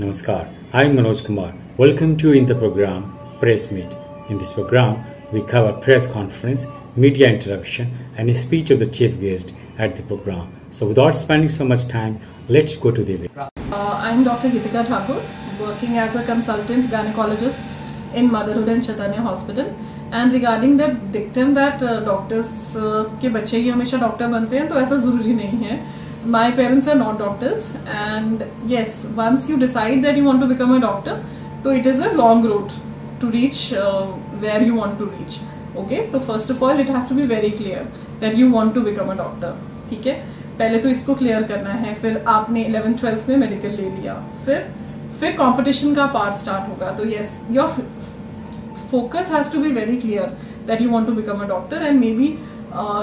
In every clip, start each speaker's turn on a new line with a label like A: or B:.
A: Namaskar, I am Manoj Kumar. Welcome to in the program Press Meet. In this program, we cover press conference, media interaction and a speech of the chief guest at the program. So without spending so much time, let's go to the video.
B: I am Dr. Gitika Thakur, working as a consultant gynecologist in Motherhood and Chaitanya Hospital. And regarding that dictum that doctors के बच्चे ही हमेशा doctor बनते हैं, तो ऐसा ज़रूरी नहीं है. My parents are not doctors, and yes, once you decide that you want to become a doctor, so it is a long road to reach where you want to reach. Okay, so first of all, it has to be very clear that you want to become a doctor. ठीक है, पहले तो इसको clear करना है. फिर आपने 11th 12th में मेडिकल ले लिया, फिर कंपटीशन का पार्ट स्टार्ट होगा. तो yes, your focus has to be very clear that you want to become a doctor, and maybe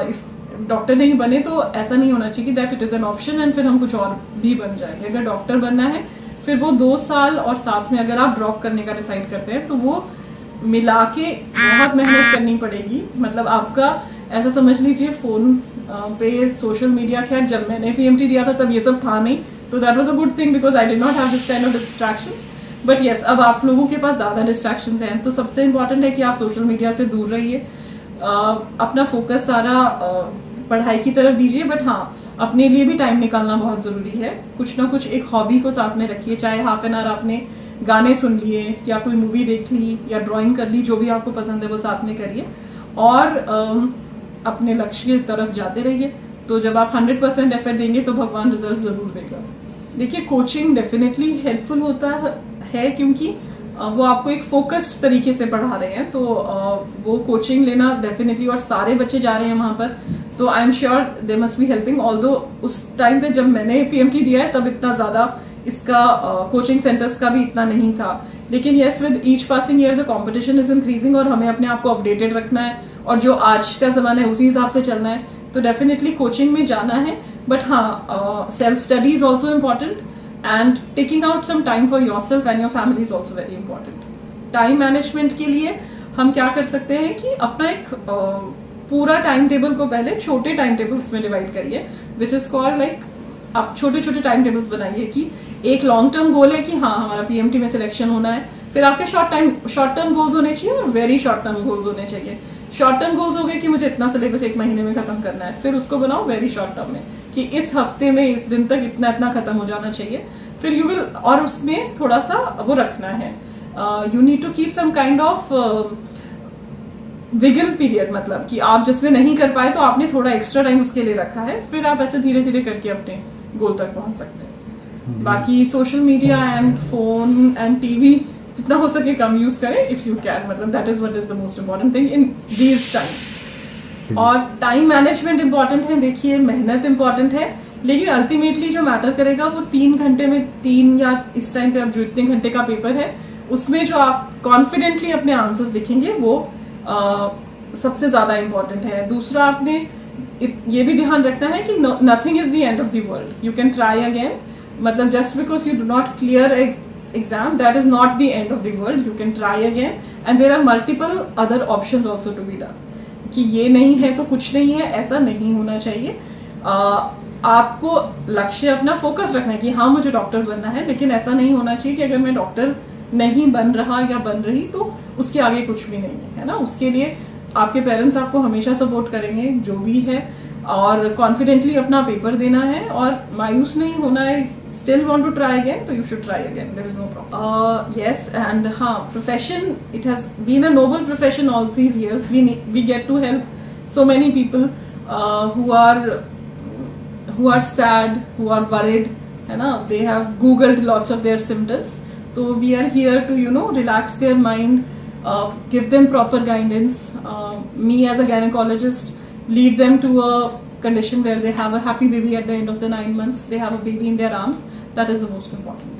B: if doctor नहीं बने तो ऐसा नहीं होना चाहिए कि that it is an option and फिर हम कुछ और भी बन जाएंगे. अगर डॉक्टर बनना है फिर वो 2 साल और साथ में अगर आप ड्रॉप करने का डिसाइड करते हैं तो वो मिला के बहुत मेहनत करनी पड़ेगी. मतलब आपका ऐसा समझ लीजिए फ़ोन पे सोशल मीडिया, खैर जब मैंने PMT दिया था तब ये सब था नहीं, तो that was a good thing because I did not have this kind of distractions. But yes, अब आप लोगों के पास ज़्यादा डिस्ट्रैक्शंस हैं, तो सबसे इम्पॉर्टेंट है कि आप सोशल मीडिया से दूर रहिए. अपना फोकस सारा पढ़ाई की तरफ दीजिए, बट हाँ, अपने लिए भी टाइम निकालना बहुत ज़रूरी है. कुछ ना कुछ एक हॉबी को साथ में रखिए, चाहे हाफ एन आवर आपने गाने सुन लिए या कोई मूवी देख ली या ड्राइंग कर ली, जो भी आपको पसंद है वो साथ में करिए और अपने लक्ष्य की तरफ जाते रहिए. तो जब आप 100% एफर्ट देंगे तो भगवान रिजल्ट ज़रूर देगा. देखिए, कोचिंग डेफिनेटली हेल्पफुल होता है क्योंकि वो आपको एक फोकस्ड तरीके से पढ़ा रहे हैं, तो वो कोचिंग लेना डेफिनेटली, और सारे बच्चे जा रहे हैं वहाँ पर, तो I am sure they must be helping. Although उस टाइम पे जब मैंने PMT दिया है तब इतना ज़्यादा इसका कोचिंग सेंटर्स का भी इतना नहीं था. लेकिन yes, with each passing year the competition is increasing और हमें अपने आप को अपडेटेड रखना है और जो आज का ज़माना है उसी हिसाब से चलना है. तो डेफिनेटली कोचिंग में जाना है, बट हाँ, self study is also important and taking out some time for yourself and your family is also very important. Time management के लिए हम क्या कर सकते हैं कि अपना एक पूरा टाइम टेबल को पहले छोटे टाइम टेबल्स में डिवाइड करिए, विच इज कॉल्ड लाइक, आप छोटे छोटे टाइम टेबल्स बनाइए कि एक लॉन्ग टर्म गोल है कि हाँ हमारा PMT में सिलेक्शन होना है, फिर आपके शॉर्ट टर्म गोल्स होने चाहिए और वेरी शॉर्ट टर्म गोल्स होने चाहिए. शॉर्ट टर्म गोल्स हो गए कि मुझे इतना सिलेबस 1 महीने में खत्म करना है, फिर उसको बनाओ वेरी शॉर्ट टर्म में कि इस हफ्ते में इस दिन तक इतना इतना खत्म हो जाना चाहिए. फिर यू विल, और उसमें थोड़ा सा वो रखना है, you need to keep some kind of wiggle period, मतलब कि आप जिसमें नहीं कर पाए तो आपने थोड़ा एक्स्ट्रा टाइम उसके लिए रखा है, फिर आप ऐसे धीरे धीरे करके अपने गोल तक पहुंच सकते हैं. बाकी social media and phone and TV जितना हो सके कम यूज करें इफ यू कैन. मतलब that is what is the most important thing in these time. और टाइम मैनेजमेंट इम्पॉर्टेंट है. देखिए, मेहनत इम्पॉर्टेंट है, लेकिन अल्टीमेटली जो मैटर करेगा वो 3 घंटे में 3 या इस टाइम पे अब जो इतने घंटे का पेपर है उसमें जो आप कॉन्फिडेंटली अपने आंसर्स लिखेंगे वो सबसे ज़्यादा इम्पॉर्टेंट है. दूसरा, आपने ये भी ध्यान रखना है कि nothing is the end of the world. You can try again. मतलब just because you do not clear exam, that is not the end of the world. You can try again and there are multiple other options also to be done. कि ये नहीं है तो कुछ नहीं है, ऐसा नहीं होना चाहिए. आपको लक्ष्य अपना फोकस रखना है कि हाँ मुझे डॉक्टर बनना है, लेकिन ऐसा नहीं होना चाहिए कि अगर मैं डॉक्टर नहीं बन रहा या बन रही तो उसके आगे कुछ भी नहीं है ना. उसके लिए आपके पेरेंट्स आपको हमेशा सपोर्ट करेंगे जो भी है, और कॉन्फिडेंटली अपना पेपर देना है और मायूस नहीं होना है. Still want to try again, तो you should try again, there is no problem. Yes, and हाँ, profession, it has been a noble profession all these years. We get to help so many people who are sad, who are worried, है ना. They have googled lots of their symptoms. So we are here to, you know, relax their mind, give them proper guidance. Me as a gynecologist, lead them to a condition where they have a happy baby at the end of the 9 months. They have a baby in their arms. That is the most important.